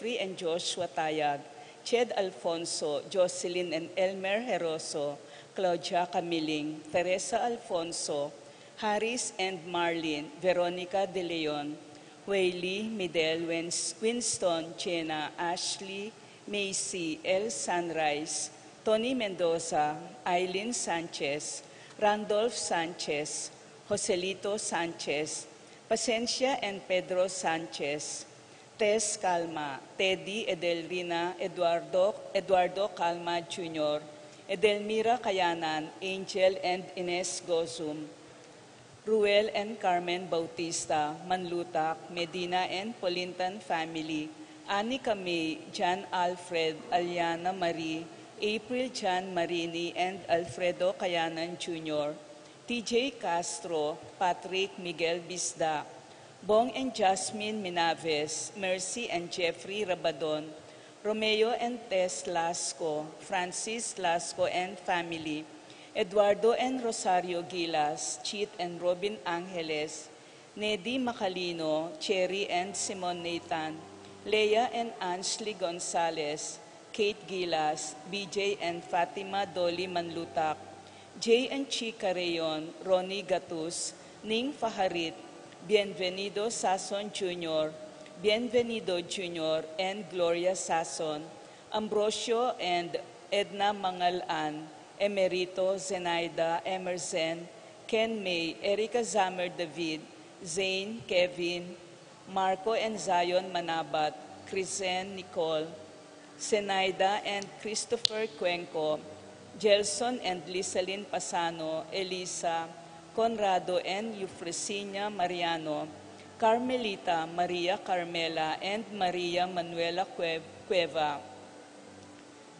Jeffrey and Joshua Tayag, Ched Alfonso, Jocelyn and Elmer Heroso, Claudia Camiling, Teresa Alfonso, Harris and Marlene, Veronica De Leon, Whaley, Midel, Winston, Chena, Ashley, Macy, El Sunrise, Tony Mendoza, Eileen Sanchez, Randolph Sanchez, Joselito Sanchez, Pasencia and Pedro Sanchez, Tess Calma, Teddy Edelrina, Eduardo Calma Jr., Edelmira Kayanan, Angel and Ines Gozum, Ruel and Carmen Bautista, Manlutak, Medina and Polintan family, Anika May, John Alfred, Aliana Marie, April John Marini and Alfredo Kayanan Jr., TJ Castro, Patrick Miguel Bisda, Bong and Jasmine Minaves, Mercy and Jeffrey Rabadon, Romeo and Tess Lasco, Francis Lasco and family, Eduardo and Rosario Gilas, Chit and Robin Angeles, Nedy Macalino, Cherry and Simon Nathan, Leah and Ansley Gonzalez, Kate Gilas, BJ and Fatima Dolly Manlutak, Jay and Chica Rayon, Ronnie Gatus, Ning Faharit, Bienvenido Sason Jr., Bienvenido Jr. and Gloria Sason, Ambrosio and Edna Mangalan, Emerito, Zenaida, Emerson, Ken May, Erica Zamer David, Zane, Kevin, Marco and Zion Manabat, Krisen Nicole, Zenaida and Christopher Cuenco, Gelson and Lisalyn Pasano, Elisa, Conrado and Eufresinia Mariano, Carmelita, Maria Carmela, and Maria Manuela Cueva,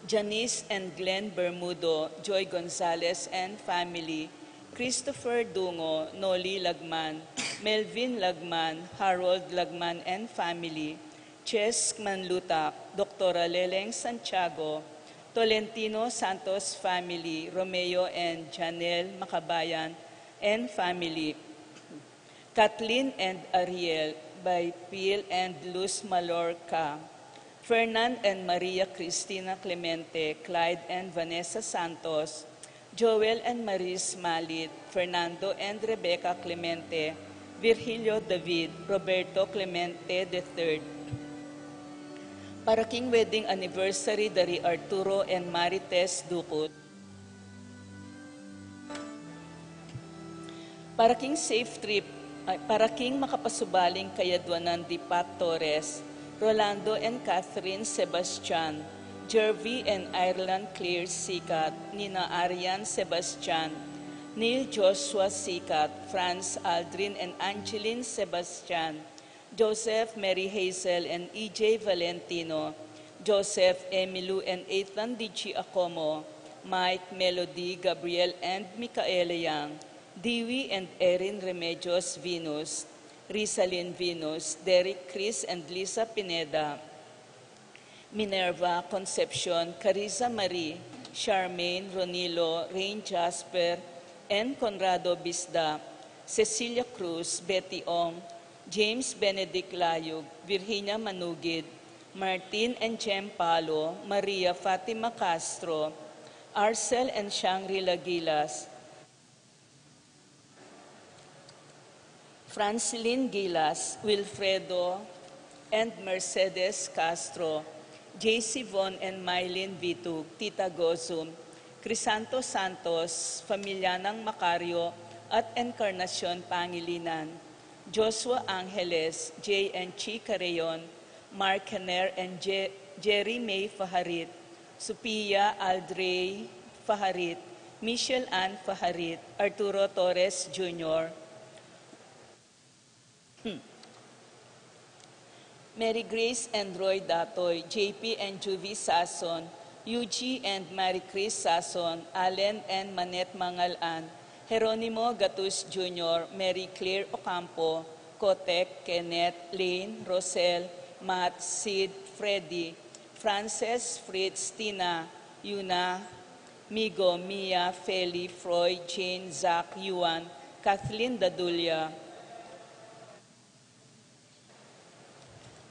Janice and Glenn Bermudo, Joy Gonzalez and family, Christopher Dungo, Noli Lagman, Melvin Lagman, Harold Lagman and family, Ches Manlutak, Dr. Leleng Santiago, Tolentino Santos family, Romeo and Janelle Makabayan and family, Kathleen and Ariel, by Phil and Luz Malorca, Fernand and Maria Cristina Clemente, Clyde and Vanessa Santos, Joel and Maris Malit, Fernando and Rebecca Clemente, Virgilio David, Roberto Clemente III. Paraking wedding anniversary dari Arturo and Marites Ducut. Paraking safe trip, paraking makapasubaling kayadwanan di Pat Torres, Rolando and Catherine Sebastian, Jervy and Ireland Claire Sikat, Nina Arian Sebastian, Neil Joshua Sikat, Franz Aldrin and Angeline Sebastian, Joseph Mary Hazel and EJ Valentino, Joseph Emilu and Ethan Dichi Acomo, Mike, Melody, Gabriel and Micaela Yang, Dewey and Erin Remedios Venus, Rizalyn Venus, Derek Chris and Lisa Pineda, Minerva Concepcion, Carissa Marie, Charmaine Ronilo, Rain Jasper, and Conrado Bisda, Cecilia Cruz, Betty Ong, James Benedict Layug, Virginia Manugid, Martin and Jem Palo, Maria Fatima Castro, Arcel and Shangri-La Gilas, Francilyn Gilas, Wilfredo and Mercedes Castro, JC Von and Mylene Vitug, Tita Gozum, Crisanto Santos, Familyanang Macario at Encarnacion Pangilinan, Joshua Angeles, J. and Chica Rayon, Mark Henner and Jerry May Faharit, Sophia Aldrey Faharit, Michelle Ann Faharit, Arturo Torres Jr., Mary Grace and Roy Datoy, JP and Juvie Sason, UG and Mary Chris Sason, Allen and Manette Mangalan, Jeronimo Gatus Jr., Mary Claire Ocampo, Kotek, Kenneth, Lane, Rosel, Matt, Sid, Freddy, Frances, Fritz, Tina, Yuna, Migo, Mia, Feli, Freud, Jane, Zach, Yuan, Kathleen Dadulia.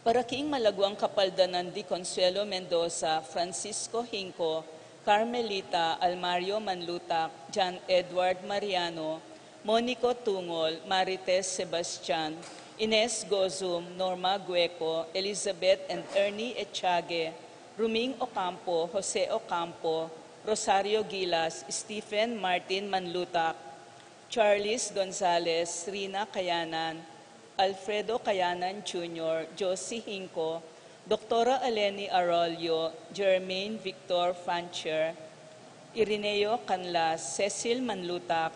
Para King Malaguang Kapaldanan di Consuelo Mendoza, Francisco Hinco, Carmelita Almario Manlutak, John Edward Mariano, Monico Tungol, Marites Sebastian, Ines Gozum, Norma Gueco, Elizabeth and Ernie Echage, Ruming Ocampo, Jose Ocampo, Rosario Gilas, Stephen Martin Manlutak, Charles Gonzalez, Rina Kayanan, Alfredo Kayanan Jr., Josie Hinco, Dr. Eleni Arroyo, Jermaine Victor Fancher, Irineo Canlas, Cecil Manlutak,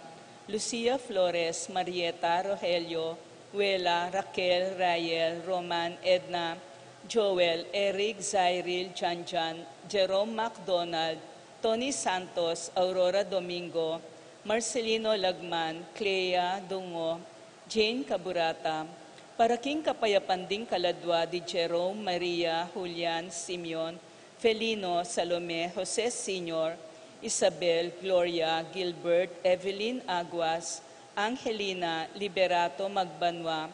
Lucia Flores, Marieta Rogelio, Wela, Raquel, Rael, Roman, Edna, Joel, Eric, Zairil, Janjan, Jerome MacDonald, Tony Santos, Aurora Domingo, Marcelino Lagman, Clea Dungo, Jane Caburata, para King Kapayapanding Kaladwa di Jerome, Maria, Julian, Simeon, Felino, Salome, Jose Sr., Isabel, Gloria, Gilbert, Evelyn Aguas, Angelina, Liberato Magbanwa,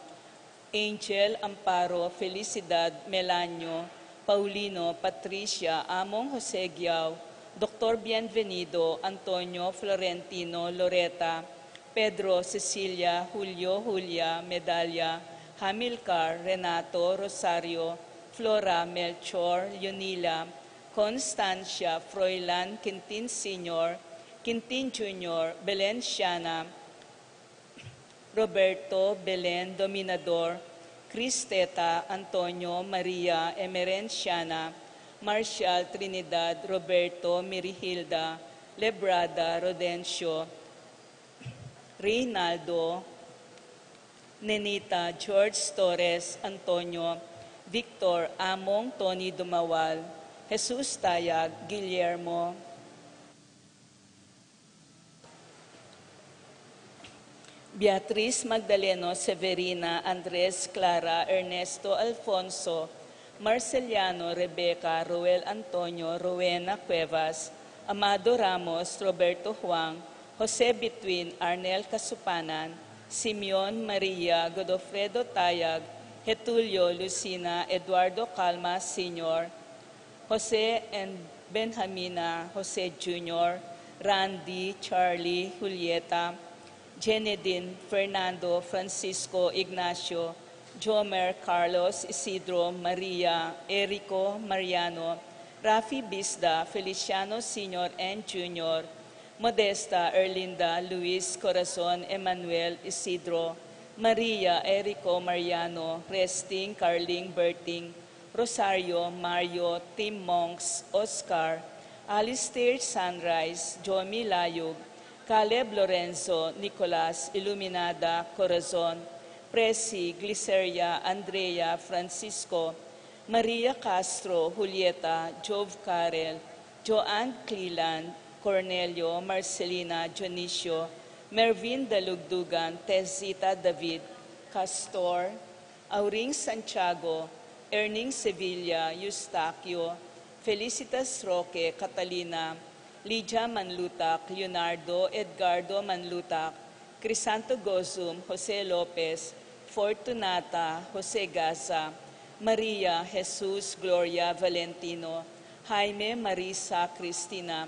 Angel, Amparo, Felicidad, Melanio, Paulino, Patricia, Among Jose Giao, Dr. Bienvenido, Antonio, Florentino, Loreta, Pedro, Cecilia, Julio, Julia, Medalla, Hamilcar, Renato, Rosario, Flora, Melchor, Yunila, Constancia, Froilan, Quintin Sr., Quintin Jr., Belen Siana, Roberto, Belen, Dominador, Cristeta, Antonio, Maria, Emerenciana, Marcial, Trinidad, Roberto, Mirihilda, Lebrada, Rodencio, Reynaldo, Nenita, George Torres, Antonio, Victor, Among, Tony Dumawal, Jesus Tayag, Guillermo, Beatriz Magdaleno, Severina, Andres, Clara, Ernesto, Alfonso, Marceliano, Rebecca, Roel Antonio, Rowena Cuevas, Amado Ramos, Roberto Huang, Jose Between, Arnel Kasupanan, Simeon Maria, Godofredo Tayag, Getulio, Lucina, Eduardo Calma Sr., Jose and Benjamina, Jose Jr., Randy, Charlie, Julieta, Jenedine, Fernando, Francisco, Ignacio, Jomer, Carlos, Isidro, Maria, Erico, Mariano, Rafi Bisda, Feliciano Sr. and Jr., Modesta, Erlinda, Luis, Corazon, Emmanuel, Isidro, Maria, Erico, Mariano, Resting, Carling, Berting, Rosario, Mario, Tim Monks, Oscar, Alistair Sunrise, Jomi Layug, Caleb Lorenzo, Nicolas, Iluminada, Corazon, Presi, Gliceria, Andrea, Francisco, Maria Castro, Julieta, Jove Carel, Joanne Cleland, Cornelio, Marcelina, Dionisio, Mervin Dalugdugan, Tezita David, Castor, Auring Santiago, Erning Sevilla, Eustaquio, Felicitas Roque, Catalina, Lydia Manlutak, Leonardo, Edgardo Manlutak, Crisanto Gozum, Jose Lopez, Fortunata, Jose Gaza, Maria, Jesus, Gloria, Valentino, Jaime, Marisa, Cristina,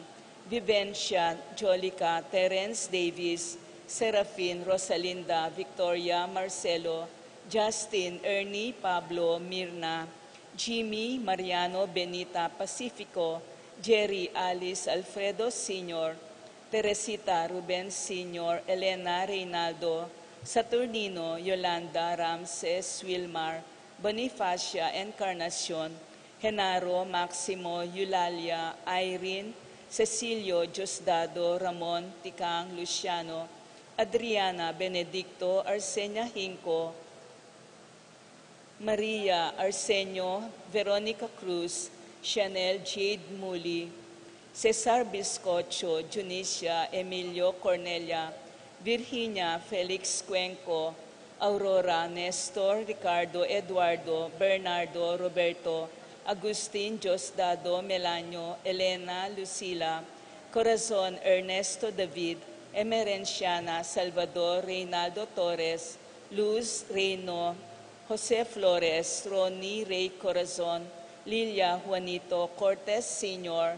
Vivencia, Jolica, Terence Davis, Serafin, Rosalinda, Victoria, Marcelo, Justin, Ernie, Pablo, Mirna, Jimmy, Mariano, Benita, Pacifico, Jerry, Alice, Alfredo Sr., Teresita, Ruben Sr., Elena, Reynaldo, Saturnino, Yolanda, Ramses, Wilmar, Bonifacia, Encarnacion, Genaro, Maximo, Eulalia, Irene, Cecilio, Diosdado, Ramon, Tikang, Luciano, Adriana, Benedicto, Arsenia Hinco, Maria, Arsenio, Veronica Cruz, Chanel Jade Muli, Cesar Biscocho, Junicia, Emilio Cornelia, Virginia, Felix Cuenco, Aurora, Nestor, Ricardo, Eduardo, Bernardo, Roberto, Agustin, Diosdado, Melanio, Elena, Lucila, Corazon, Ernesto David, Emerenciana, Salvador, Reynaldo Torres, Luz, Reyno, Jose Flores, Ronnie Ray Corazon, Lilia Juanito Cortez Sr.,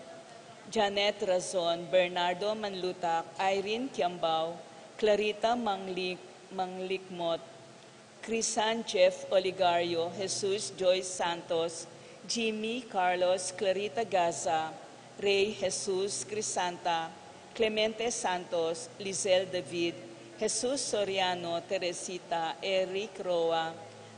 Janet Razon, Bernardo Manlutak, Irene Kiambao, Clarita Manglikmot, Crisan Jeff Oligario, Jesus Joyce Santos, Jimmy Carlos Clarita Gaza, Ray Jesus Crisanta, Clemente Santos, Lizelle David, Jesus Soriano, Teresita, Eric Roa,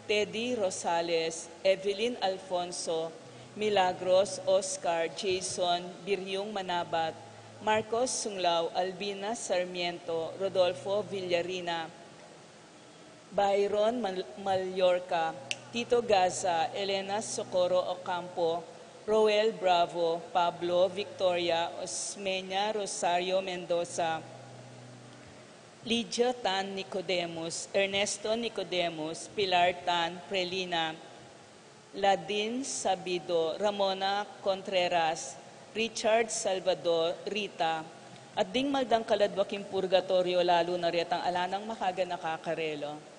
Teddy Rosales, Evelyn Alfonso, Milagros Oscar, Jason Biryong Manabat, Marcos Sunglao, Albina Sarmiento, Rodolfo Villarina, Byron Mallorca, Tito Gaza, Elena Socorro Ocampo, Roel Bravo, Pablo Victoria, Osmeña Rosario Mendoza, Lydia Tan Nicodemus, Ernesto Nicodemus, Pilar Tan Prelina, Ladin Sabido, Ramona Contreras, Richard Salvador, Rita, at ding maldang kaladwaking purgatorio lalo na retang alanang makaga nakakarelo.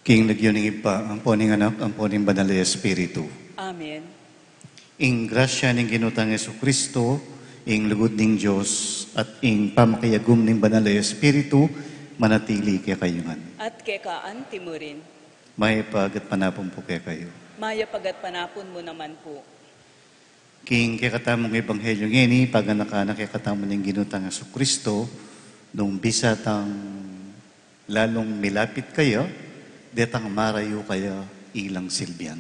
King nagyuning ipa, ang poning anak, ang poning banal na Espiritu. Amen. Ing grasya ning ginutang Yesu Kristo, ing lugod ning Diyos, at ing pamakayagum ning banal na Espiritu, manatili kaya kayungan. At kekaan timurin. May pagat panapon po kaya kayo. Maya pagat panapon mo naman po. King kaya katamong Ebanghelyo ngeni, paganakana kaya katamong ning ginutang Yesu Kristo, nung bisatang lalong milapit kayo, detang marayo kaya ilang silbian.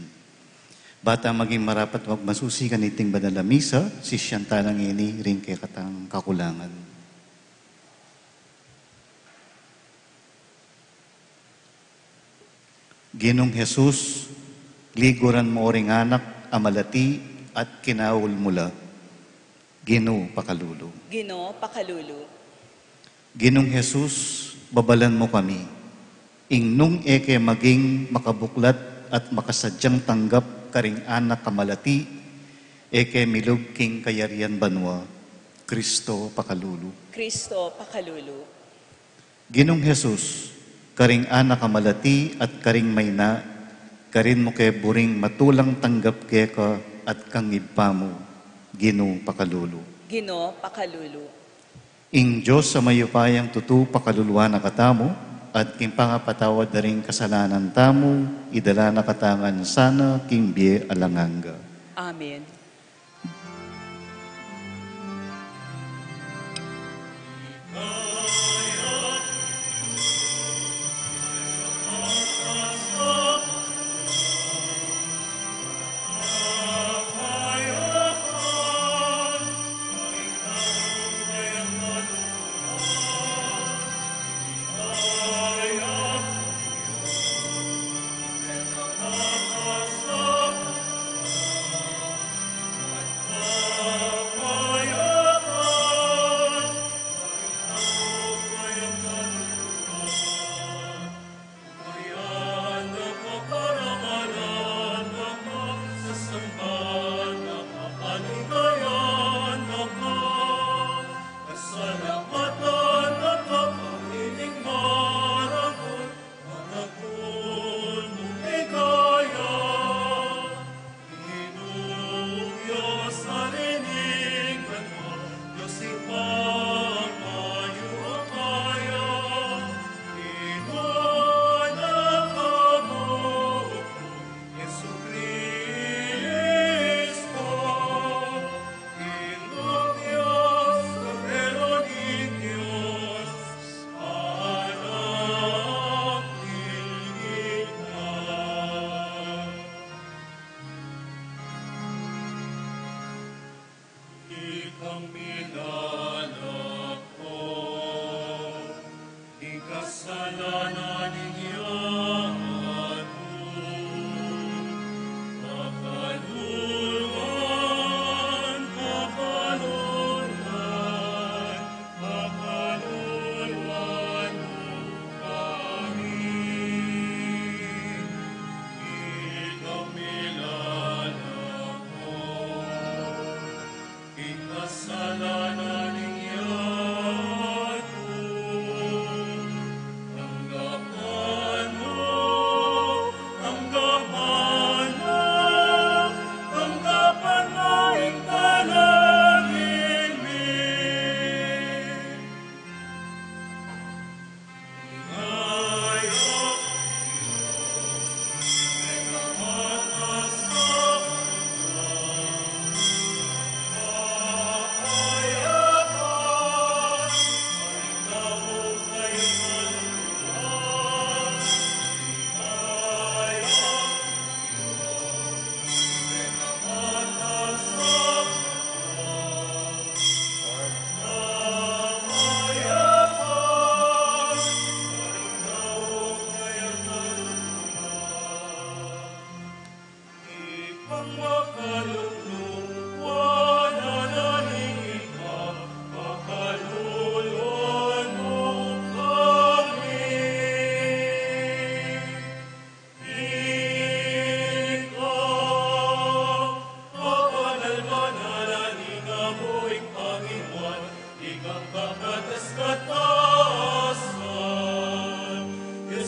Bata maging marapat wag masusi kaniting banal na misa, si talang ini rin kay katang kakulangan. Ginong Jesus, liguran mo ring anak, amalati at kinawul mula. Gino pakalulu. Ginoo pakalulu. Ginong Jesus, babalan mo kami. Ingnung eke maging makabuklat at makasadyang tanggap karing anak kamalati, eke milog king kayarian banwa, Kristo pakalulu. Kristo pakalulu. Ginong Jesus, karing anak kamalati at karing mayna, karin mo kay buring matulang tanggap keka at kang ibpa mo, Gino pakalulu. Ginoo pakalulu. Ing Diyos sa mayupayang tutu pakaluluwa na katamo, at king pangapatawad na rin kasalanan tamo, idala na katangan sana king biye alanganga. Amen.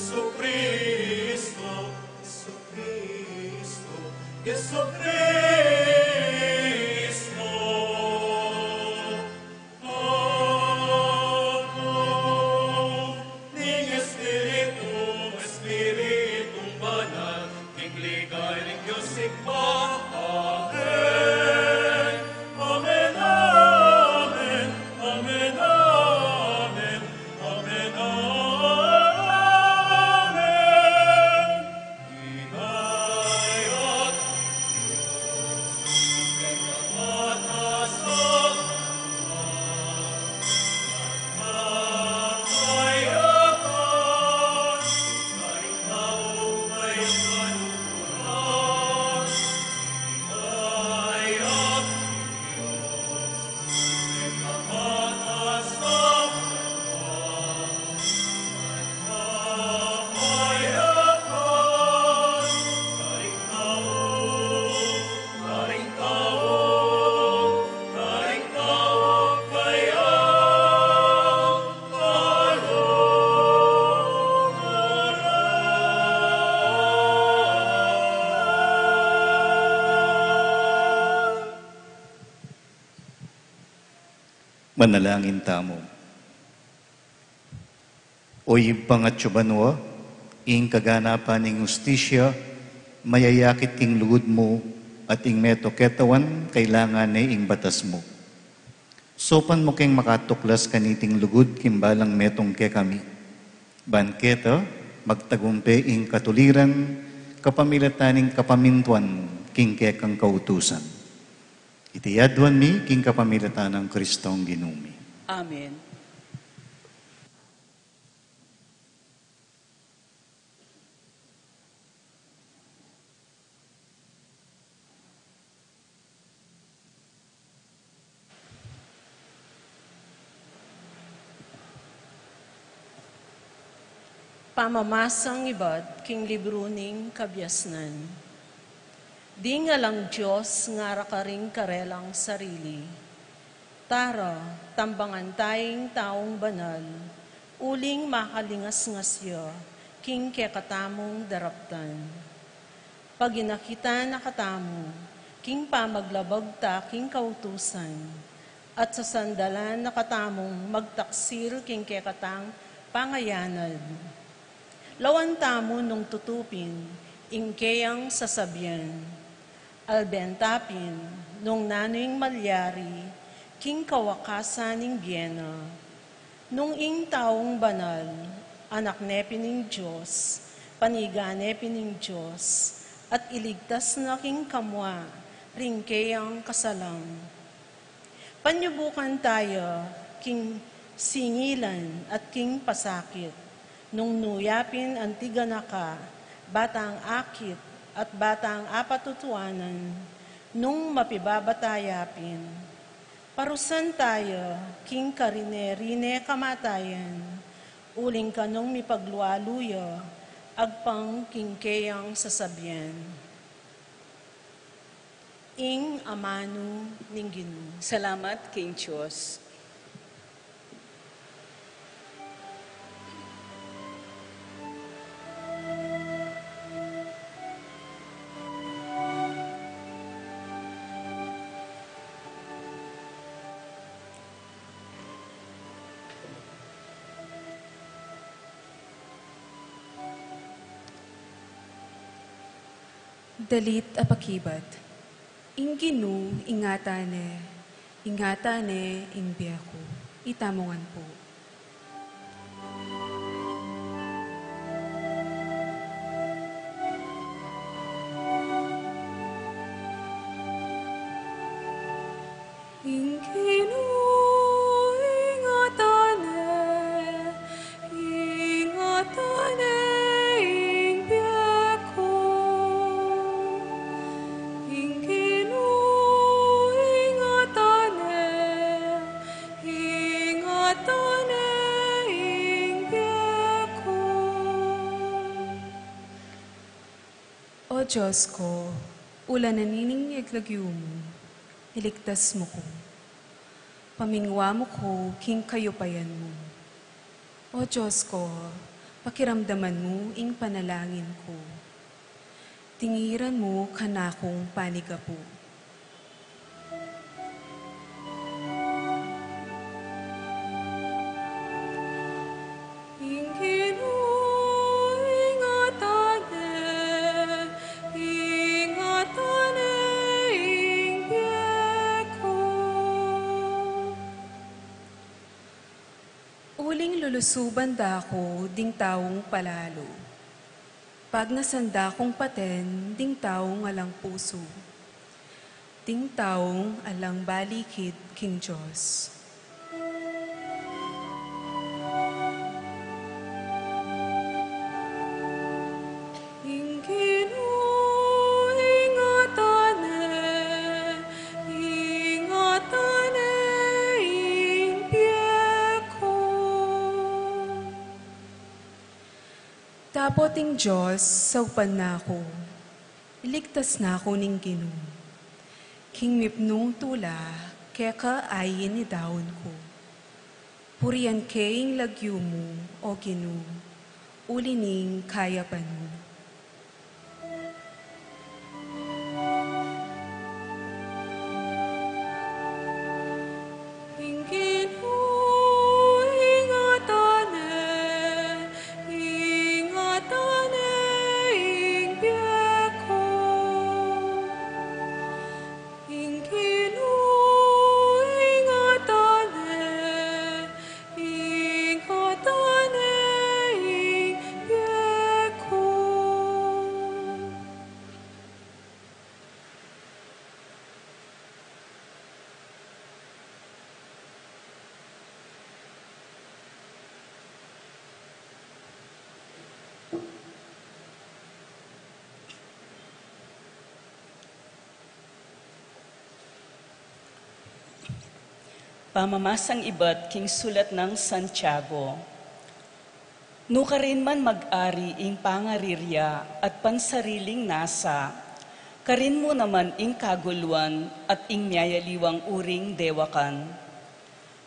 Jesucristo, Manalangin tamo. Oy pangatsubanwa, ing kaganapan ing ustisya, mayayakit ing lugod mo at ing meto ketawan kailangan na ing batas mo. Sopan mo keng makatuklas kaniting lugod kimbalang metong ke kami. Banketa, magtagumpe ing katuliran, kapamilataning kapamintuan king ke kang kautusan. Itiyadwan mi king kapamilatan ng Kristong Ginumi. Amen. Pamamasang ibad king libro ning kabyasnan. Di nga lang Diyos nga rakaring karelang sarili. Tara, tambangan tayong taong banal, uling makalingas-ngasya, king kekatamong daraptan. Pag inakita na katamo, king pamaglabag ta king kautusan, at sa sandalan na katamong magtaksir king kekatang pangayanad. Lawan tamo nung tutupin, ingkeyang sasabyan, albentapin, nung naning malyari, king kawakasan ning Biena, nung ing taong banal, anak nepin ning Diyos, paniganepin ning Diyos, at iligtas na king kamwa, ringkeyang kasalang. Panyubukan tayo, king singilan at king pasakit, nung nuyapin ang tiganaka, batang akit at batang apatutuanan, nung mapibabatayapin. Parusan tayo, king karine-rine kamatayan, uling kanong mipaglualuyo, agpang kingkeyang sasabyan. Ing amano ning Ginoo. Salamat, King Diyos. Dalit apakibat. Inginu ingatane ingbiako. Itamongan po. Inginu ingatane ingbiako. Inginu ingatane ingbiako. O Diyos ko, ulan na nining iglagyo mo, iligtas mo ko. Pamingwa mo ko, king kayupayan mo. O Diyos ko, pakiramdaman mo ing panalangin ko. Tingiran mo kanakong panigapo. Inginu ingatane ingbiako. Uling lulusuban dako, ding taong palalo. Pag nasanda kong paten, ding taong alang puso. Ding taong alang balikid, King Diyos. Inginu ingatane ingbiako. Tapoting Diyos, saupan na ako. Iligtas na ako ning Ginoo. King mipnung tula, keka ayin ni daon ko. Purian keing lagyo mo, o Ginoo, ulining kayapan mo. Inginu Pamamasang iba't king sulat ng Santiago. No ka rin man mag-ari ing pangarirya at pansariling nasa, karin mo naman ing kaguluan at ing miyayaliwang uring dewakan.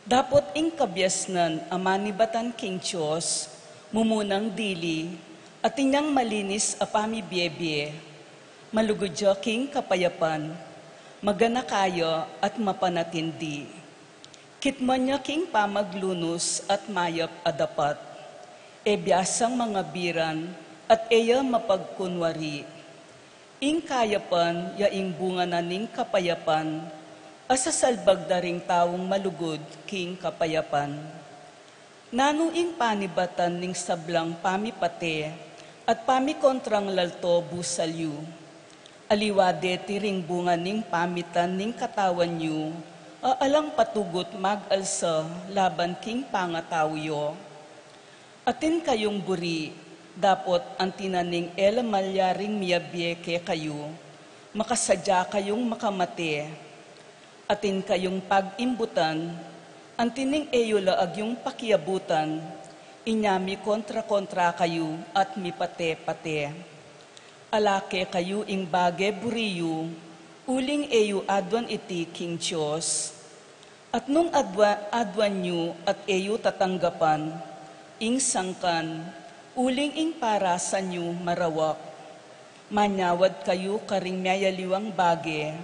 Dapot ing kabyasnan amanibatan king Diyos, mumunang dili, at inyang malinis apami biebie, malugudyo king kapayapan, magana kayo at mapanatindi. Kitman niya king pamaglunos at mayap adapat, e biyasang mga biran at eya mapagkunwari. Ing kayapan ya ing bunga na ning kapayapan, asasalbag da ring taong malugod king kapayapan. Nano ing panibatan ning sablang pamipate at pamikontrang lalto busalyu. Aliwade ti ring bunga ning pamitan ning katawan yu, alang patugot mag-alsa laban king pangatawyo. Atin kayong buri, dapot ang tinaning elamalyaring miyabiyeke kayo, makasadya kayong makamate. Atin kayong pag-imbutan, ang tining eyulaag yung pakiabutan, inyami kontra-kontra kayo at mipate-pate. Alake kayo ing bage buriyo, uling eyo adwan iti king Diyos. At nung adwan nyo at eyo tatanggapan, ing sangkan, uling ing para sa nyo marawak. Manyawad kayo karing mayaliwang bage,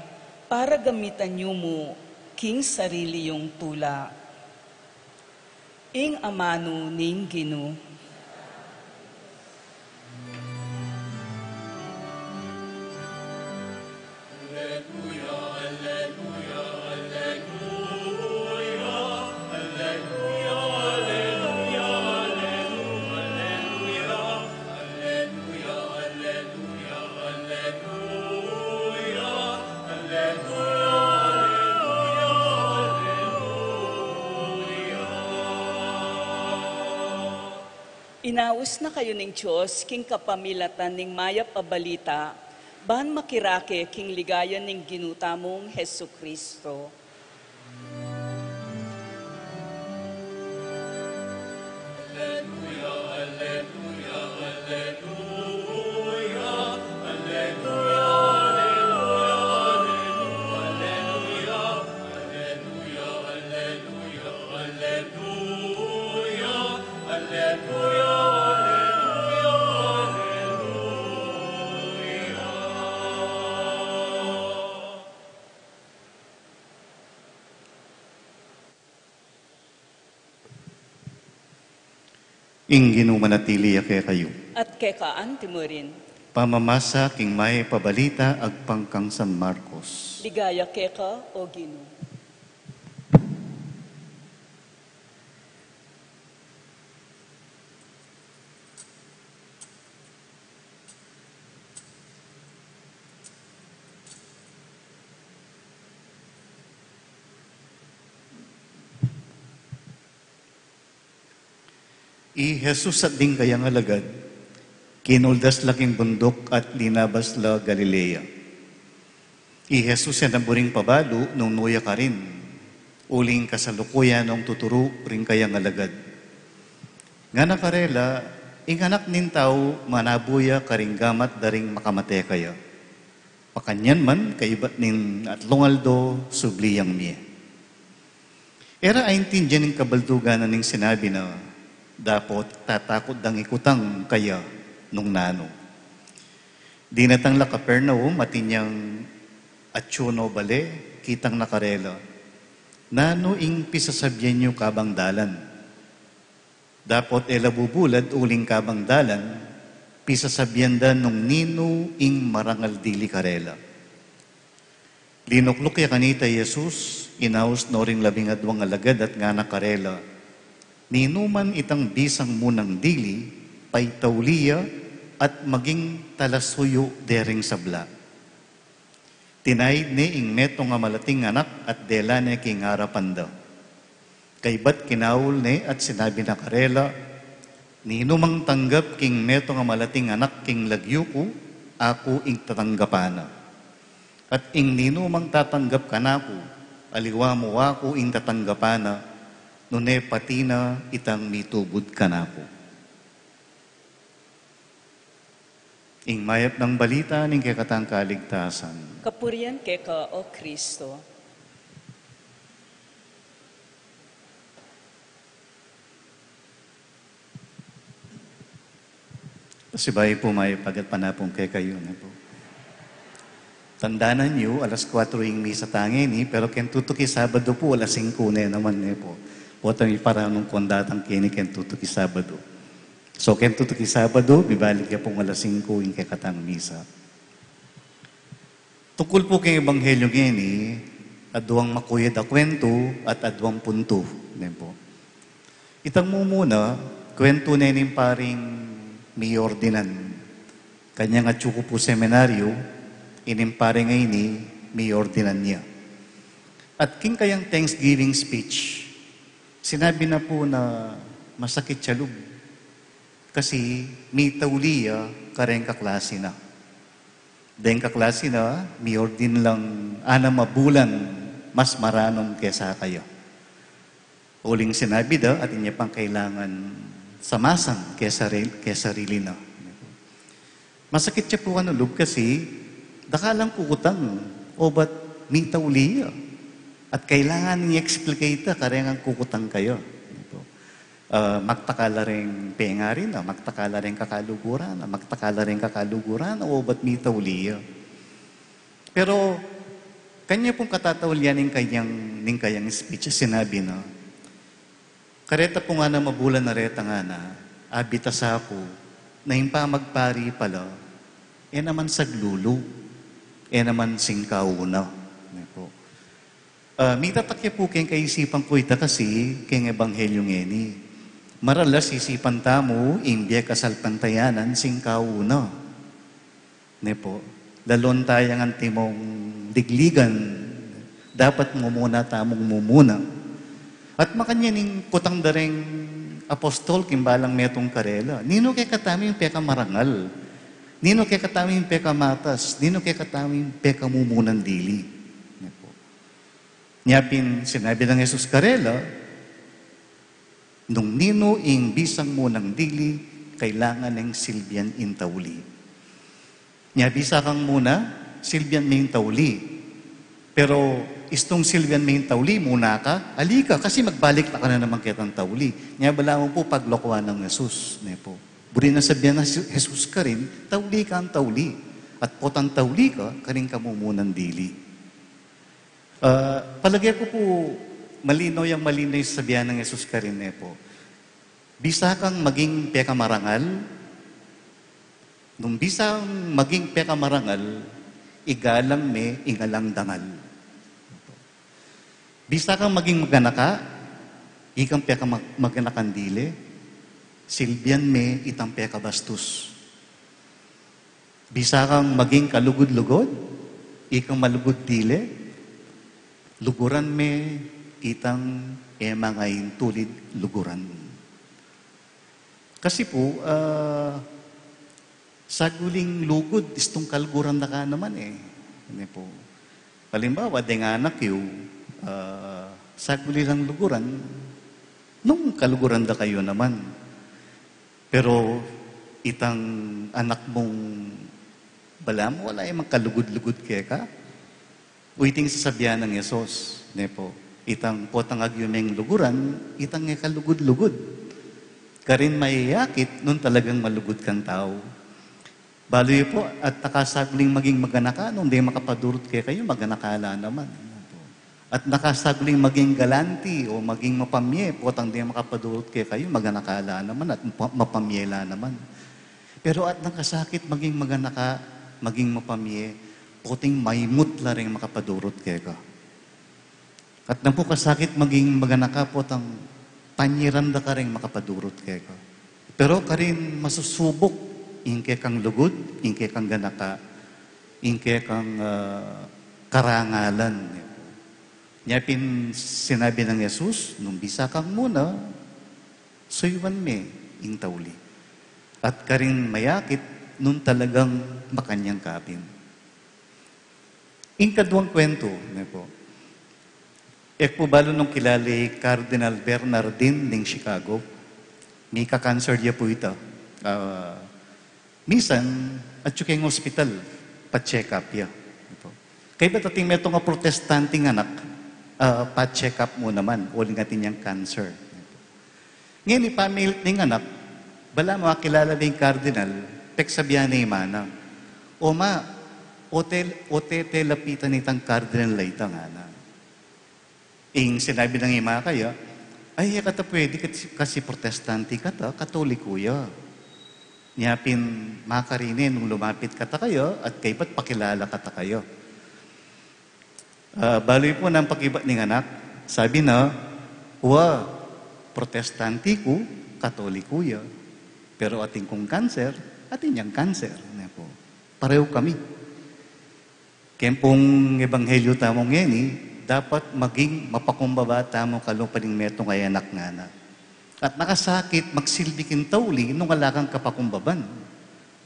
para gamitan nyo mo, king sarili yung tula. Ing amano ning Ginoo. Inaus na kayo ning Diyos, king kapamilatan ning maya pabalita, ban makirake king ligayan ning ginutamong Hesu Kristo. Ing ginumanatili ake kayo. At kekaan timurin, Pamamasa king may pabalita agpangkang San Marcos. ligaya keka o Ginoo. I Jesus at ding kayang alagad, kinuldas laking bundok at linabas la Galilea. I Jesus yan naburing pabalo nung nuya ka rin, uling kasalukuyan nung tuturo rin kayang alagad. Nga nakarela, inganak nin tao manabuya karing gamat daring makamate kaya. Pakanyan man kaibat nin at lungaldo subliyang miye. Era aintin dyan ng kabalduganan ng sinabi na dapot tatakot dang ikutang kaya nung nano. Di natang la Capernaum atinyang atsuno bale, kitang nakarela. Nano ing pisasabyan nyo kabang dalan. Dapot elabubulad uling kabang dalan, pisasabyan dan nung nino ing marangal dili karela. Linuklok ya kanita Jesus, inaus no ring 12 alagad at nga nakarela. Ninuman itang bisang munang dili, pay tauliya at maging talasuyo dering sabla. Tinaid ni ing meto nga malating anak at dela ni king harapan daw. Kay bat kinaul ni at sinabi na karela, ninumang tanggap king meto nga malating anak king lagyuko, ako ing tatanggapana. At ing ninumang tatanggap kanako, aliwa mo ako ing tatanggapana, nune patina itang mitubod ka na po. Ing mayap ng balita ning kekatang kaligtasan. Kapurian keka, O Kristo. Sibay po may pagat panapong kay kayo na po. Tandanan niyo, alas 4 yung misa tangin ni, pero kentutuki Sabado po, alas 5 na naman ni po. Potang para nung kondatang kini kentutuki Sabado. So kentutuki Sabado, bibalik ya pong alas 5 yung kekatang misa. Tungkol po kay Ebanghelyo gini, adwang makuyad a kwento at adwang punto. Po. Itang mo muna, kwento na yung paring may ordinan. Kanya nga tsuko po seminaryo, inimpare ngayon ni may ordinan niya. At king kayang Thanksgiving speech, sinabi na po na masakit siya loob. Kasi may tauliya kareng kaklase na. Dahil kaklase na, may ordin lang 6 mabulan mas maranong kesa kayo. Uling sinabi da at inya pang kailangan samasan kesa sarili na. Masakit siya po loob kasi dakalang kukutang o ba't may tauliya at kailangan i-explicate karengang kukutang kayo. Magtakala rin pengarin na, magtakala rin kakaluguran na, magtakala rin kakaluguran o ba't may tauliya. Pero kanya pong katataulian ng kanyang speech, sinabi na, kareta po nga na mabulan na reta nga na, abita sa ako, na yung pamagpari pala, naman saglulo, naman singkauna. May tatakya po kayong kaisipan ko ita kasi kayong Ebanghelyo ngeni. Maralas isipan tamo, imbya kasalpantayanan, singkauna. Po, lalon tayang antimong digligan, dapat mumuna tamong mumuna. At makanyaning kutang dareng apostol kimbalang metong karela. Nino kay katami yung peka marangal. Nino kay katami yung peka matas. Nino kay katami yung peka mumunan dili. Nyapin sinabi ng Jesus karela, nung nino ing bisang munang dili, kailangan ng silbian intawli. Nya bisa kang muna, silbian may intawli. Pero istong silbian may intawli, muna ka, alika, kasi magbalik na ka na naman kitang tawli. Nya bala mo po paglokohan ng Jesus. Po. Buri na sabihan na Jesus ka rin, tawli ka ang tawli. At potang tawli ka, karing ka mumunan dili. Palagay ko po, malinaw yung sabihan ng Jesus ka rin po. Bisa kang maging peka marangal, nung bisa maging peka marangal, igalang me, ingalang dangal. Bisa kang maging maganaka, ikang peka maganakandile, silbian me, itang peka bastos. Bisa kang maging kalugod-lugod, ikang malugod dile, luguran me, itang emangayin tulid luguran. Kasi po, sa guling lugod, istong kalguran na ka naman po. Halimbawa, di nga anak yung sa gulilang luguran, nung kaluguran na kayo naman. Pero itang anak mong bala mo, wala yung kalugod-lugod kaya ka. Uiting sasabihan ng Yesus, po, itang potang agyumeng luguran, itang kalugod-lugod. Karin mayayakit, nun talagang malugod kang tao. Baloy po, at nakasagling maging maganaka, nung di makapadurot kayo, maganakala naman. At nakasagling maging galanti o maging mapamye, potang di makapadurot kayo, maganakala naman at mapamyela naman. Pero at nakasakit maging maganaka, maging mapamye, poting maymut la rin makapadurot kayo. At nang po kasakit maging maganaka, potang panyiranda ka rin makapadurot kayo. Pero ka rin masusubok, ingke kang lugod, ingke kang ganaka, ingke kang karangalan. Nyapin sinabi ng Jesus, nung bisa kang muna, suywan me, ing tawli. At ka rin mayakit, nung talagang makanyang kapin. Ing kadwang kwento, po, Ek po balo nung kilali Cardinal Bernardin ng Chicago. May ka-cancer niya po ito. Minsan, at yung hospital, pa-check up niya. Kaya ba't ating meto nga protestanting anak, pa-check up mo naman, uling atin yung cancer. Ngayon, ipamilit ng anak, bala mo kilala ng Cardinal, pek sabihan na imana, o ma, ote lapitan itang Cardinal laita nga na. Ing sinabi ng ima kaya, ay, kata pwede kasi protestante kata, katoliko ya. Niyapin makarinin nung lumapit kata kayo at kay ba't pakilala kata kayo. Baloy po ng pakibat ng anak, sabi na, protestante ko, katoliko ya. Pero ating kong cancer, ating niyang cancer. Pareho kami. Kaya pong ebanghelyo tamong ngeni, dapat maging mapakumbaba tamo kalupaning metong ay anak nga na. At nakasakit, magsilbikin tawli nung alakang kapakumbaban.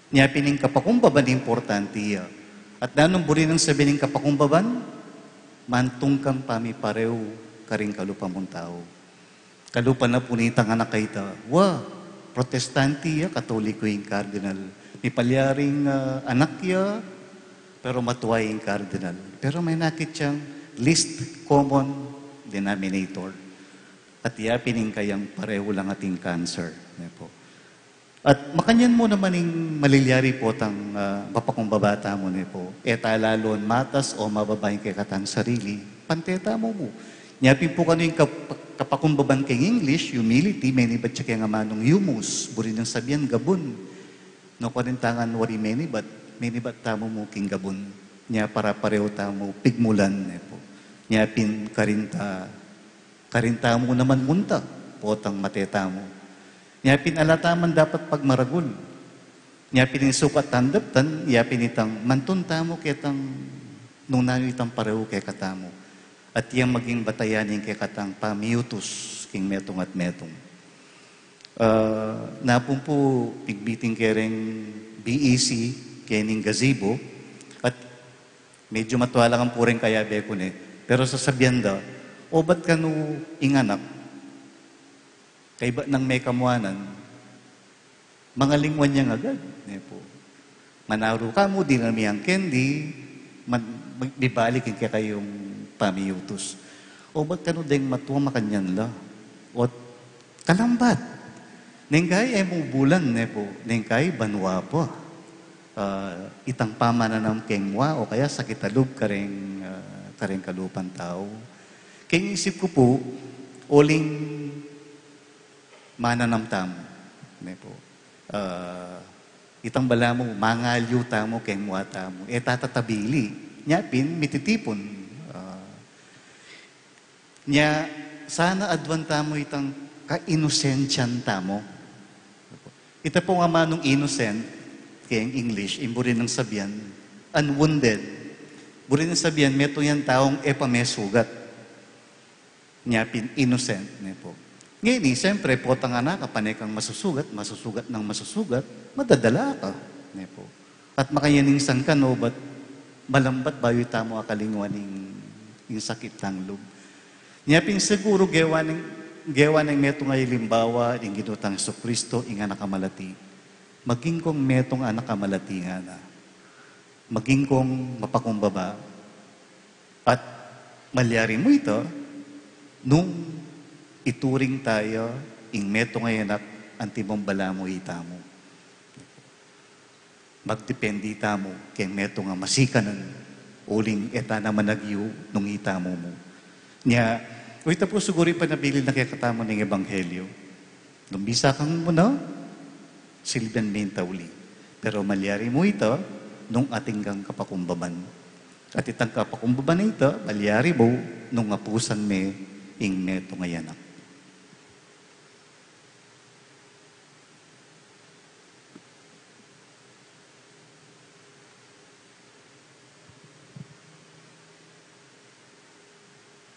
Niya pining kapakumbaban, importante ya. At nanong buri ng sabi ng kapakumbaban, mantong kang pami pareho karing kalupa mong tao. Kalupa na punitang anak kaita, protestante ya, katoliko yung cardinal. May palyaring anak ya, pero matuway yung cardinal. Pero may nakit siyang least common denominator. At pining kayang pareho lang ating cancer. At makanyan mo naman yung malilyari po tang mapakumbabata mo po. Lalon matas o mababayin kay katang sarili, panteta mo mo. Nyapin po kano yung kapakumbaban kay English, humility, may nibat siya kaya nga manong humus, buri ng sabihan, gabon. No kwarintangan wari may nibat tamo mo king gabon. Nya para pareho tamo pigmulan po. Nya pin karinta mo naman munta potang mateta mo. Nya pin alataman dapat pagmaragul. Nya pin sukat tandaptan, nya pinitang mantunta mo ketang nung nanitang pareho kay katamo. At yang maging batayanin kay katang pamiutos king metong at metong. Napon po pigbiting kereng BEC kening gazebo at medyo matwala kang puring kaya beko ne. Pero sasabihan da, ba't ka no inganak? Kay ba nang may kamuanan, mga lingwan niya agad. Po. Manaro ka mo, di na miyang candy, bibalik kaya kayong pamiyutos. Ba't ka no deng matuwa makanyan la? O kalambat. Nengkay ay mo bulan, po. Nengkay banwa po. Itang pamananam kengwa o kaya sakitalub kareng kalupan tao. Kaya isip ko po, uling mananam tamo. Po. Itang bala mo, mangalyo tamo kengwa tamo. Tatatabili. Nyapin, mititipon. Nya, sana adwan mo itang ka-inosensyan tamo. Ito po nga manong innocent, kaya ang English, imburin ng sabihan, unwounded. Burin ng sabihan, meto yan taong epamesugat. Nyapin, innocent. Po. Ngayon, siyempre, potang anak, kapanay kang masusugat ng masusugat, madadala ka. Po. At makayaning san ka, no, but malambat bayo tamo akalingwan yung sakit ng loob. Nyapin, siguro, gewa ng meto nga ilimbawa, yung ginutang Kristo, yung anak kamalati. Maging kong metong anak kamalati nga na. Maging kong mapakumbaba at malyari mo ito nung ituring tayo ing meto ngayon at antibong bala mo itamo. Magdependi tamo kay meto nga masikanan uling eta na managyo nung itamo mo. Nya, ito po siguro panabilin na kaya katamo ng ebanghelyo. Lumbisa kang muna, silbihan min tauli. Pero malyari mo ito nung ating kang kapakumbaban. At itang kapakumbaban na ito, malyari mo nung apusan me ing neto ngayanak.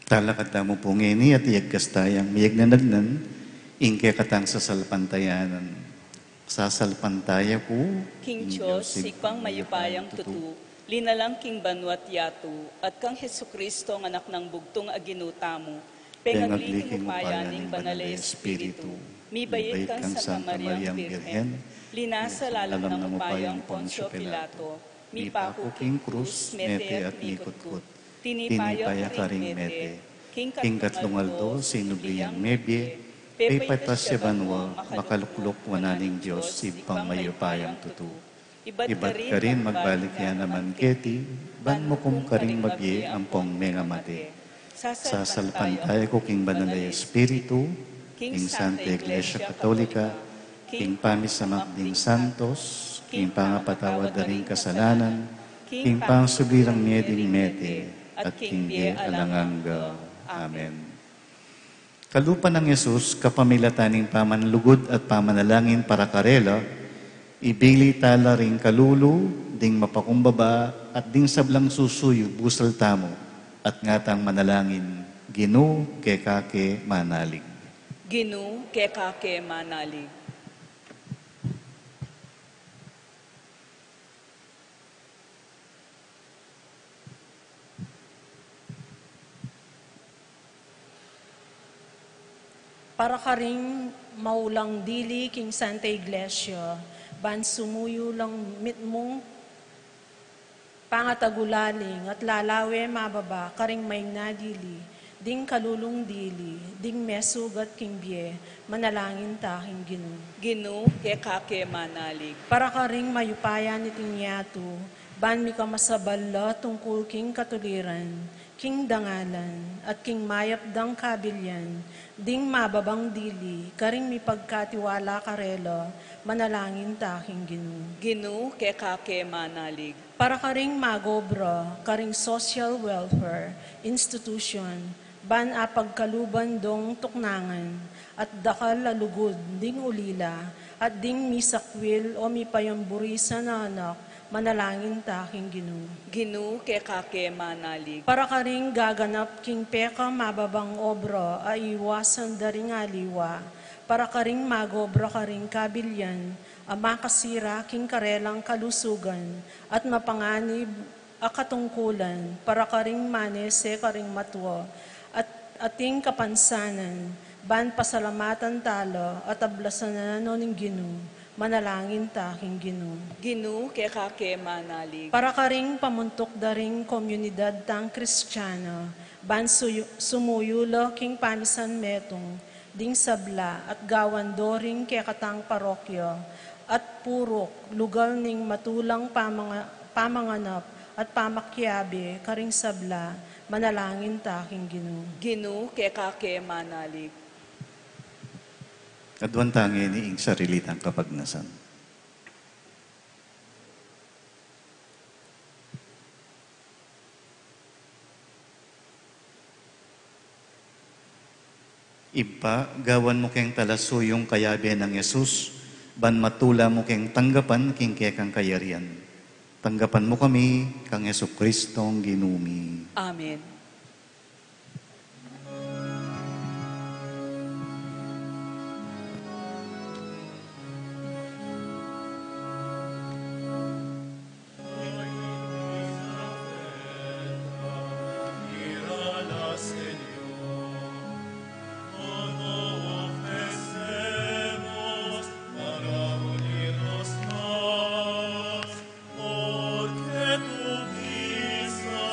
Talakad mo po ngeni at iyagkas tayang miyag na nagnan, ingke katang sasalpantayanan. Sasalpantaya ko, King Diyos, sikwang mayupayang tutu, linalang king Banwat Yatu, at kang Hesukristo ang anak ng bugtong aginuta mo, pengagliking upayaning banalay Espiritu, mibayit kang Santa Mariang Birhen, linasalalak ng upayang Poncio Pilato, mipako king krus, mete at mikutkut, tinipaya ka ring mete, king katlungaldo, sinubiyang mebye, paypatas si Banwa, makaluklok wananing Diyos, ibang mayupayang tutu. Ibat ka rin magbalik yan naman keti, ban mo kung karing mabye ang pong mengamate. Sasalpan tayo ko king banalay Espiritu, king Santa Iglesia Katolika, king Pamisamakding Santos, king pangapatawad na ring kasalanan, king pangsubirang meding mete, at king Bie Alanganga. Amen. Kalupa ng Yesus, kapamilataning pamanlugod at pamanalangin para karela, ibili tala ring kalulu, ding mapakumbaba, at ding sablang susuyo, busal tamo, at ngatang manalangin, Ginu kekake manalig. Ginu kekake manalig. Para ka ring maulang dili king Santa Iglesia, ban sumuyo lang mitmong pangatagulaling at lalawe mababa karing may nadili, ding kalulong dili, ding mesugat king Bie, manalangin taking Ginu. Ginu kekake manalig. Para ka ring mayupaya ni Tinyatu, ban mi ka masabala tungkol king katuliran, king dangalan, at king mayapdang kabilyan, ding mababang dili, karing mi pagkatiwala karelo, manalangin taking Ginu. Ginu kekake manalig. Para karing magobra, karing social welfare, institution, ban apagkaluban dong tuknangan, at dakal lalugod, ding ulila, at ding misakwil o mipayamburi sa nanak, manalangin taking Ginu. Ginu kekake manalig. Para karing gaganap king peka mababang obra, ay iwasan daring aliwa, para karing magobra karing kabilyan, makasira king karelang kalusugan, at mapanganib a katungkulan, para karing manese karing matwa, at ating kapansanan, ban pasalamatan talo, at ablasan na noning Ginu, manalangin taking Ginu. Ginu kekake manalig. Para karing pamuntok daring komunidad tang Kristiyano, ban sumuyulo king pamisan metong, ding sabla at gawan doring kekatang parokyo, at purok lugal ning matulang pamanganap at pamakyabe karing sabla, manalangin taking Ginu. Ginu kekake manalig. Kadwan tangi ni ing sarilitang kapagnasan. Ipa, gawan mo keng talasuyong kayabe ng Yesus, ban matula mo keng tanggapan king kekang kayarian. Tanggapan mo kami, kang Jesucristong ginumi. Amen. Porque tu visa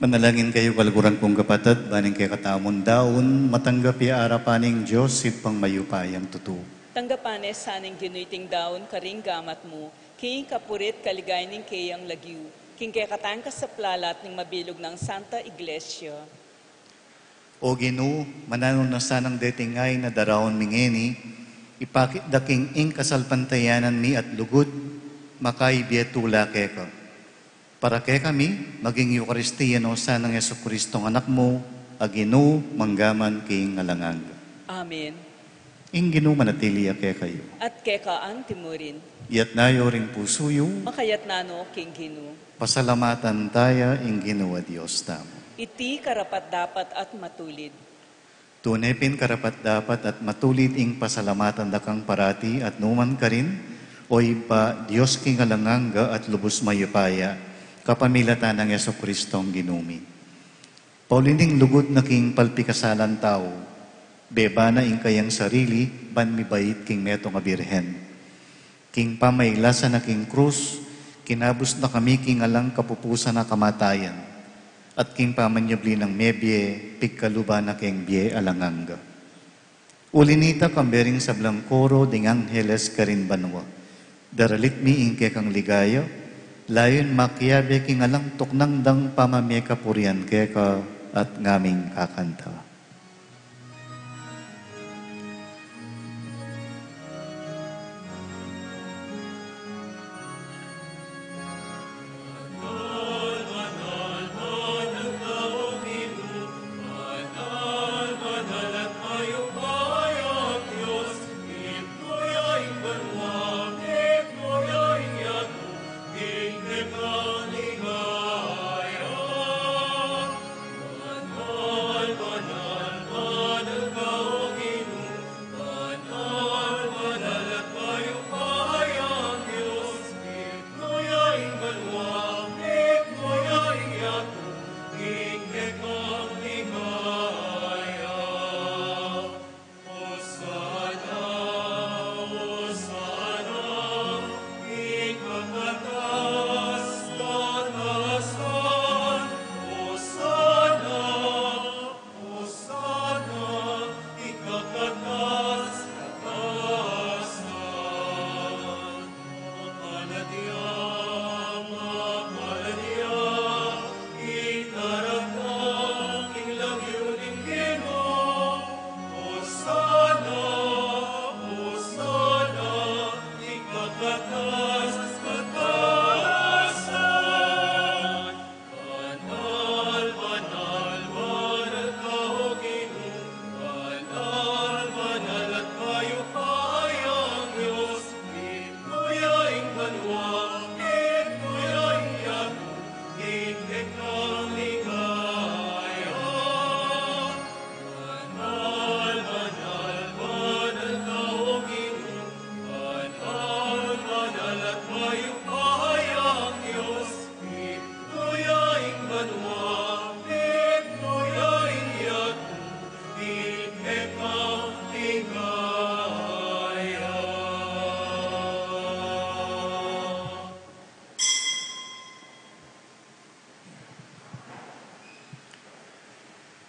Manalangin kayo kalguran kong kapatid, baning kay katamon daon, matanggapi arapaning Diyos, sipang mayupayang tutu. Tanggapanes saning ginuiting daon karing gamat mo, king kapurit kaligay ning kayang lagyu, king kay katangkas sa plalat ng mabilog ng Santa Iglesia. O Ginoo, mananon na sanang detingay na darawon mingeni, ipakit daking ing kasalpantayanan mi at lugod, makay bietula keka. Para kay kami, maging Eukaristiyano sanang Jesucristong anak mo, agino manggaman king alangang. Amen. Ing Ginoo manatili kay kayo. At kekaan timurin, Iyat nayo ring pusuyo, makayat nano king Ginu. pasalamatan taya ing Ginoo a Dios tamo. Iti karapat dapat at matulid. Tunepin karapat dapat at matulid ing pasalamatan dakang parati at numan ka rin, o ipa Diyos king alanganga at lubos mayupaya, kapamilatan ng Jesucristong ginumi. Paulining lugod na king palpikasalan tao, beba na ing kayang sarili, ban mibait king metong a birhen. King pamaylasa na king krus, kinabos na kami king alang kapupusa na kamatayan, at king pamanyabli ng mebye, pigkaluba na king bie alanganga. Ulinita kambering sa blangkoro ding angheles karin banwa, daralit mi ing kekang ligaya, layon makyabe king alang tuknang dang pamameka purian keka at ngaming kakanta.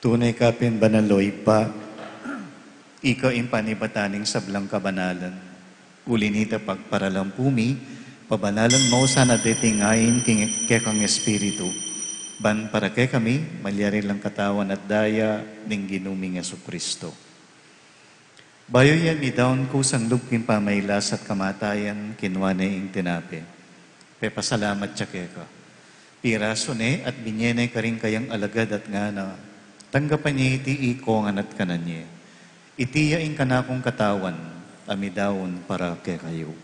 Tunay kapin banaloy pa, ikaw impanibataning sablang kabanalan. Ulinita pagparalampumi, pabanalan mo sana detingayin kekang espiritu. Ban para kay kami, malyari lang katawan at daya ning ginuming Jesucristo. Bayo yan mi daon ko sang lugking pamaylas at kamatayan kinwa na ing tinapi. Pepasalamat siya keka. Piraso ne at binyene ka rin kayang alagad at nga na tanggapan niya iti ikongan at kananye. Itiya ing kanakong katawan, amidaon para kay kayo.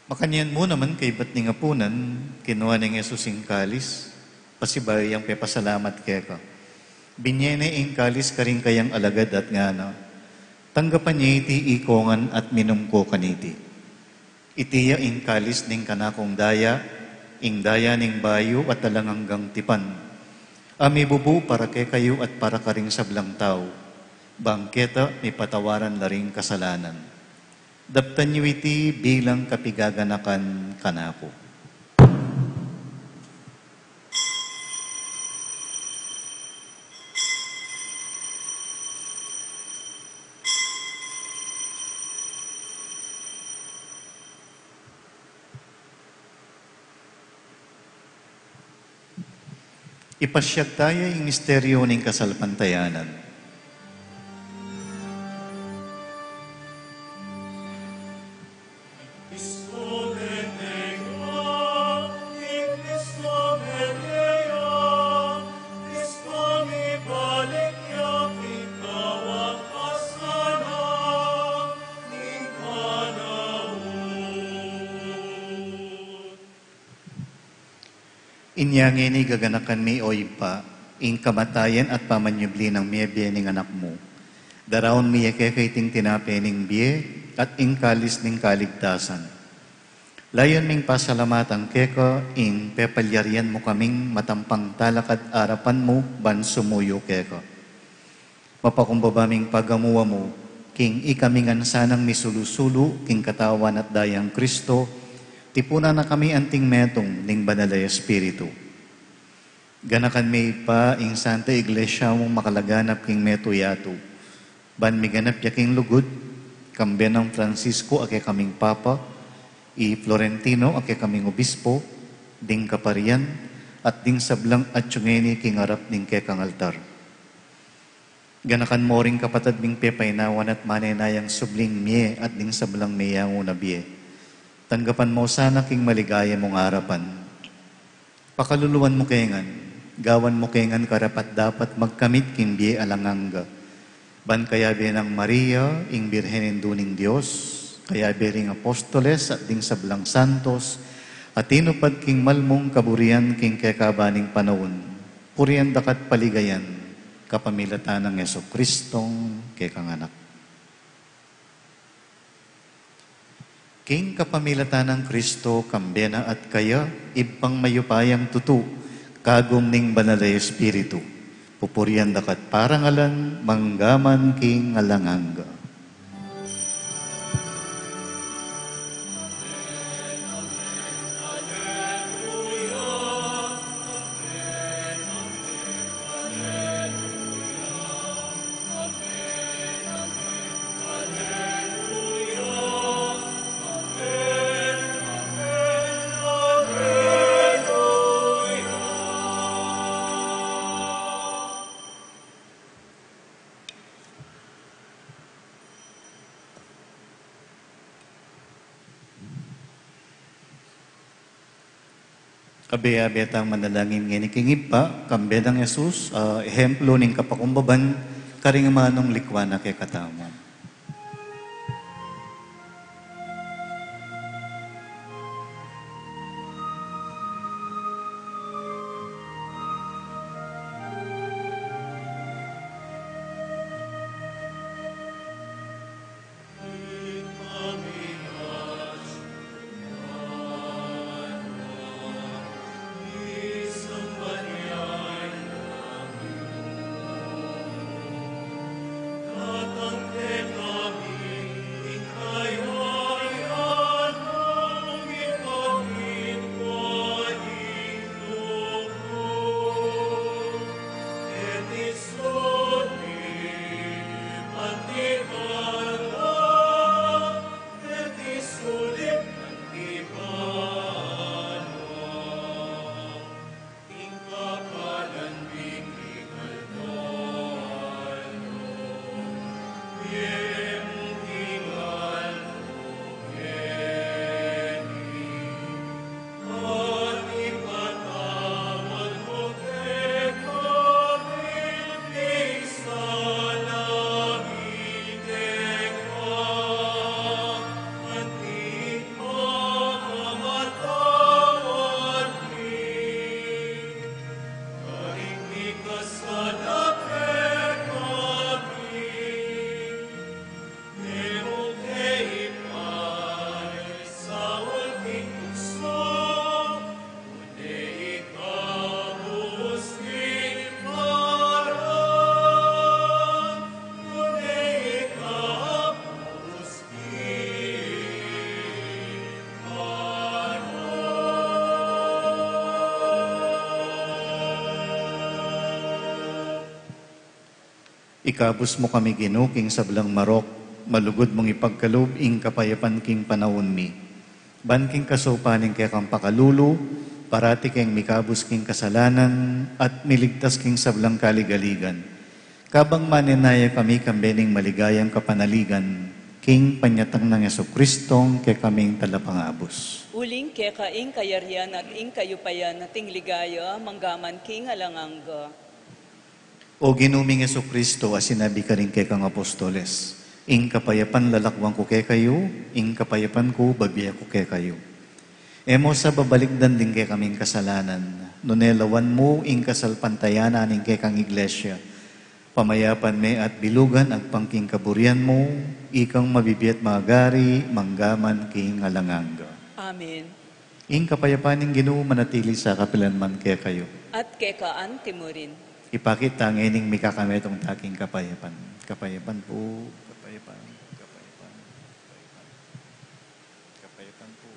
Makanyan mo naman kay ba't ni ngapunan, kinuha ng Jesus ing kalis, pasibay ang pepasalamat keka. Binyene ing kalis ka rin kayang alagad at nga na, tanggapan niya iti ikongan at minum ko kaniti. Itiya ing kalis ning kanakong daya, ing daya ning bayo at talang hanggang tipan. Ami bubu para kay kayo at para ka ring sablang tao, bangketa may patawaran na ring kasalanan. Daptan niyo iti bilang kapigaganakan kanako. Ipasyag tayo yung misteryo ng kasalpantayanan. Inyangin ni gaganakan mi o ipa, ing kamatayan at pamanyubli ng miye biye ning anak mo. Daraon miye kekaiting tinape ning biye at ing kalis ning kaligtasan. Layon ming pasalamatan keka, ing pepalyarian mo kaming matampang talakad arapan mo, ban sumuyo keka. Mapakumbabaming pagamuwa mo, king ikamingan sanang misulusulu, king katawan at dayang Kristo, tipuna na kami anting metong ning banalay Espiritu. Ganakan may pa ing Santa Iglesia mong makalaganap king meto yato. Ban miganap yaking lugod, kambe ng Francisco ake kaming Papa, i Florentino ake kaming Obispo, ding kaparian, at ding sablang at tsungeni king arap ning kekang altar. Ganakan mo ring kapatad ming pepaynawan at manenayang subling miye at ding sablang miyango na biye. Tanggapan mo sana king maligaya mong harapan. Pakaluluwan mo kengan, gawan mo kengan karapat dapat magkamit king biye alanganga. Ban kaya ng Maria, ing Birhenin duning Diyos, kaya ring Apostoles at ding sablang santos, at tinupad king malmong kaburian king kekabaning panahon, purian dakat paligayan, kapamilatan ng Yeso Kristong kekang anak. King kapamilatan ng Kristo, kambena at kaya, ibang mayupayang tutu, kagum ning banalay Espiritu. Pupurian dakat parangalan, manggaman king alanganga. Kabe-abetang manalangin ngini kingib pa, kambe ng Jesus, ehemplo ning kapakumbaban, karingamanong likwana kay katamo. Tatang Ikabus mo kami ginuking sablang marok, malugod mong ipagkalob ing kapayapan king panahon mi. Ban king kasupaning kaya kang pakalulu, parati keng mikabus king kasalanan, at miligtas king sablang kaligaligan. Kabang maninaya kami kambening maligayang kapanaligan, king panyatang ng Yeso Kristong kaya kaming talapangabos. Uling keka ing kayaryan at ing kayupayan nating ligaya, manggaman king alangangga. O ginuming Yeso Kristo, as sinabi ka rin kay kang apostoles, ing kapayapan lalakwang ko kay kayo, ing kapayapan ko babiya ko kay kayo. Emo sa babalikdan din kay kaming kasalanan, nunelawan mo ing kasalpantayanan ing kay kang iglesia, pamayapan me at bilugan at pangking kaburian mo, ikang mabibiyat magari, manggaman king alangangga. Amen. Ing kapayapan ing Ginoo manatili sa kapilanman kay kayo. At kekaan timurin. Ipakita ang ining mikakametong taking kapayapan. Kapayapan po, kapayapan, kapayapan, kapayapan, kapayapan po.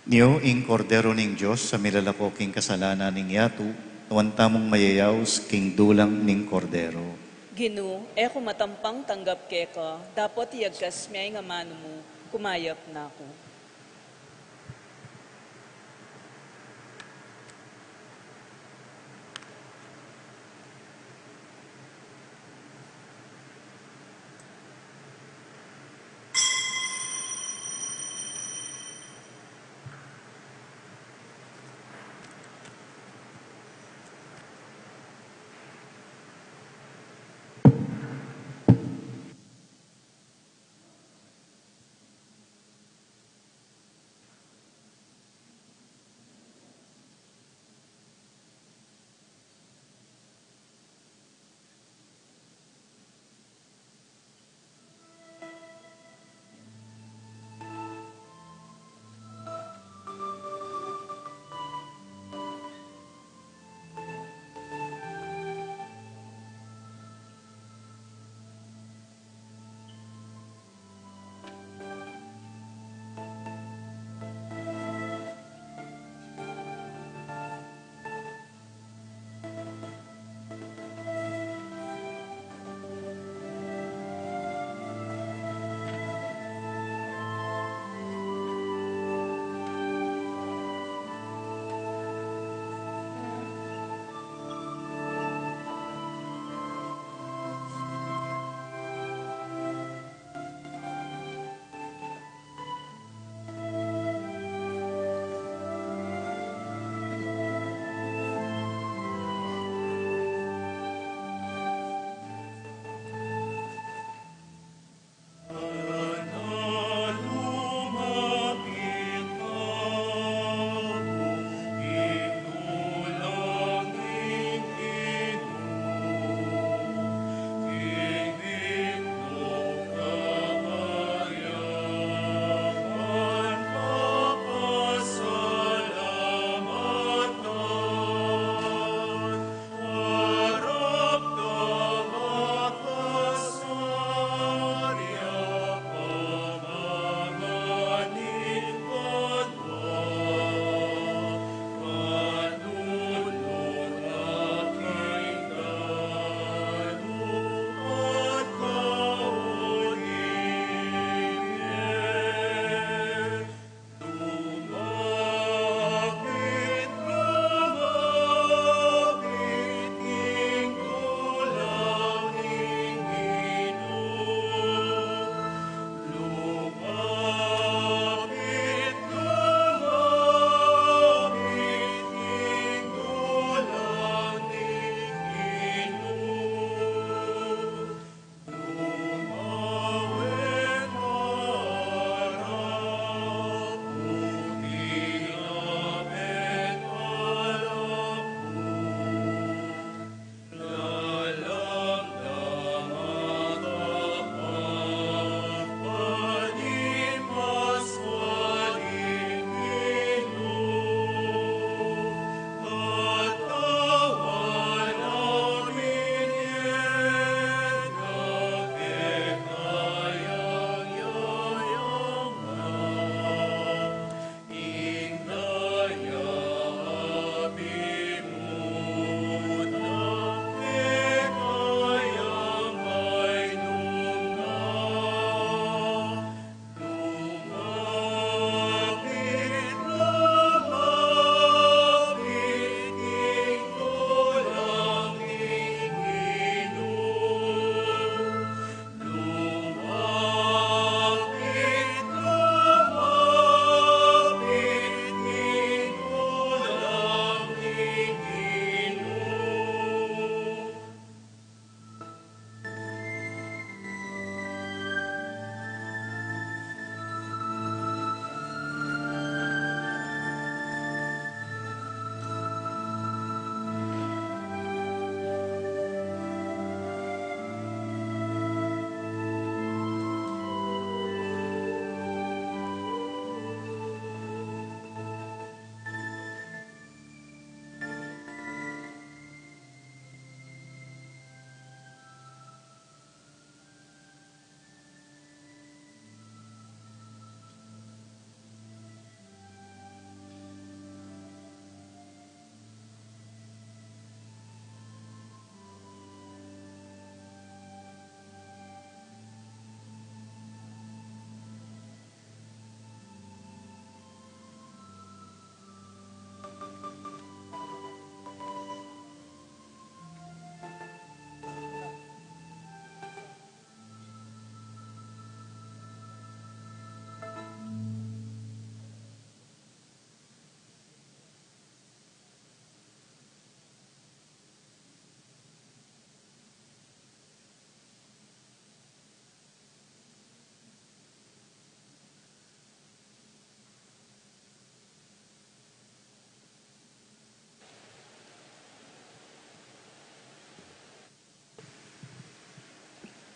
Niyo ing kordero ning Diyos sa milalako king kasalanan ning yatu, nawanta mong mayayaws king dulang ning kordero. Ginu, eko matampang tanggap keka, dapat iyagkas miyay nga mano mo, kumayap na ako.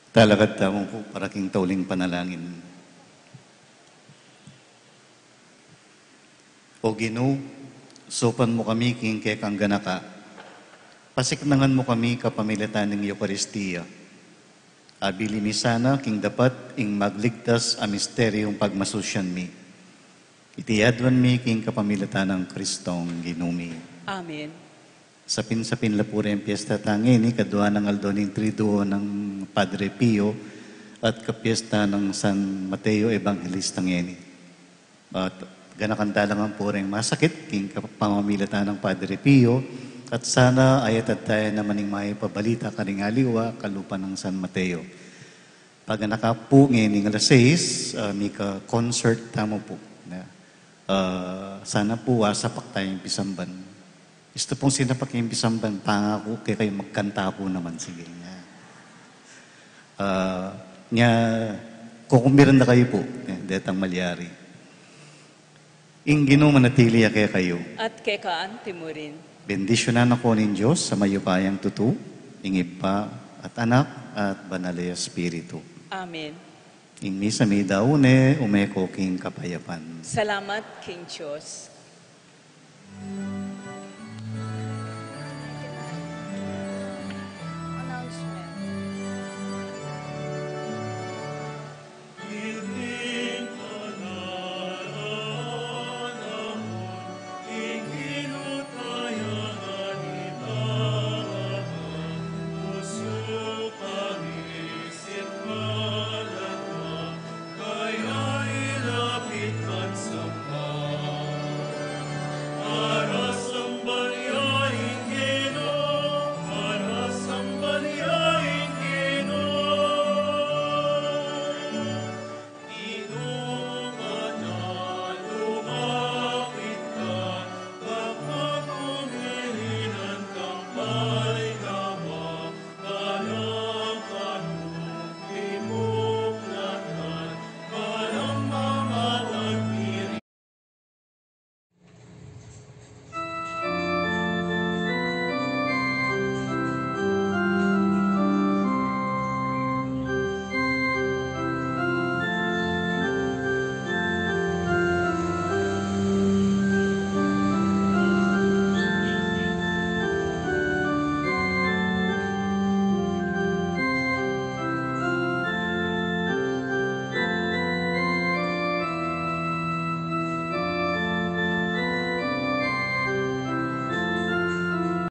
Talakad tamo po para king tauling panalangin. O Ginoo, sopan mo kami king kekang ganaka. Pasiknangan mo kami kapamilatan ng Eucharistia. Abili mi sana king dapat ing magligtas a misteryong pagmasusyan mi. Itiyadwan mi king kapamilatan ng Kristong Ginumi. Amen. Sapin-sapin la pura yung piyesta tangi ni kadwa ng aldoning triduo ng Padre Pio at kapiesta ng San Mateo Evangelista ngeni. At ganakanta lang ang pura yung masakit king kapamilatan ng Padre Pio at sana ayat at tayo naman yung may pabalita karing aliwa kalupa ng San Mateo. Pag nakapu ngeni ng alas 6, may ka-concert tamo po. Sana po wasapak tayong pisamban. Gusto pong sinapak yung pisamban, pangako kaya kayo magkanta po naman. Sige nga. Kukumiran na kayo po. Detang malyari. Ing Ginoo manatili kaya kayo. At kekaan timurin. Bendisyonan ako ng Diyos sa mayupayang tutu, ingib pa at anak at banalaya Espiritu. Amen. Ing misa mi daune, umeko king kapayapan. Salamat, King Diyos.